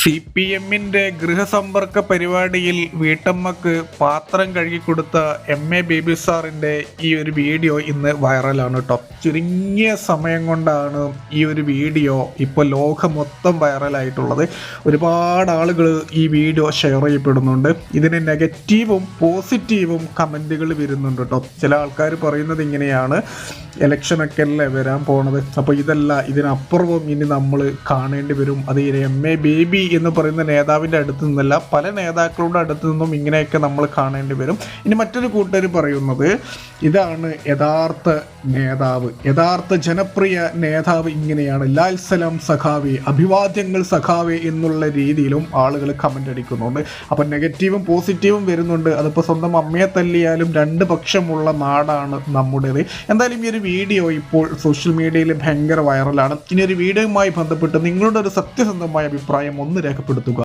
CPM-ന്റെ ഗൃഹസമ്പർക്ക പരിപാടിയിൽ വീട്ടമ്മക്ക് പാത്രം കഴുകിക്കൊടുത്ത MA baby സാറിൻ്റെ ഈ ഒരു വീഡിയോ ഇന്ന് വൈറലാണ് കേട്ടോ. ചുരുങ്ങിയ സമയം കൊണ്ടാണ് ഈ ഒരു വീഡിയോ ഇപ്പോൾ ലോകം മൊത്തം വൈറലായിട്ടുള്ളത്. ഒരുപാട് ആളുകൾ ഈ വീഡിയോ ഷെയർ ചെയ്യപ്പെടുന്നുണ്ട്. ഇതിന് നെഗറ്റീവും പോസിറ്റീവും കമൻറ്റുകൾ വരുന്നുണ്ട് കേട്ടോ. ചില ആൾക്കാർ പറയുന്നത് ഇങ്ങനെയാണ്, ഇലക്ഷനൊക്കെ അല്ലേ വരാൻ പോണത്, അപ്പോൾ ഇതിനപ്പുറവും ഇനി നമ്മൾ കാണേണ്ടി വരും. അത് MA ബേബി എന്ന് പറയുന്ന നേതാവിൻ്റെ അടുത്ത് നിന്നല്ല, പല നേതാക്കളുടെ അടുത്ത് നിന്നും ഇങ്ങനെയൊക്കെ നമ്മൾ കാണേണ്ടി വരും. ഇനി മറ്റൊരു കൂട്ടർ പറയുന്നത്, ഇതാണ് യഥാർത്ഥ നേതാവ്, യഥാർത്ഥ ജനപ്രിയ നേതാവ് ഇങ്ങനെയാണ്, ലാൽ സലാം സഖാവി, അഭിവാദ്യങ്ങൾ സഖാവി എന്നുള്ള രീതിയിലും ആളുകൾ കമൻ്റ് അടിക്കുന്നുണ്ട്. അപ്പം നെഗറ്റീവും പോസിറ്റീവും വരുന്നുണ്ട്. അതിപ്പോൾ സ്വന്തം അമ്മയെ തല്ലിയാലും രണ്ട് പക്ഷമുള്ള നാടാണ് നമ്മുടേത്. എന്തായാലും ഈ ഒരു വീഡിയോ ഇപ്പോൾ സോഷ്യൽ മീഡിയയിൽ ഭയങ്കര വൈറലാണ്. ഇനി ഒരു വീഡിയോയുമായി ബന്ധപ്പെട്ട് നിങ്ങളുടെ ഒരു സത്യസന്ധമായ അഭിപ്രായം ഒന്ന് രേഖപ്പെടുത്തുക.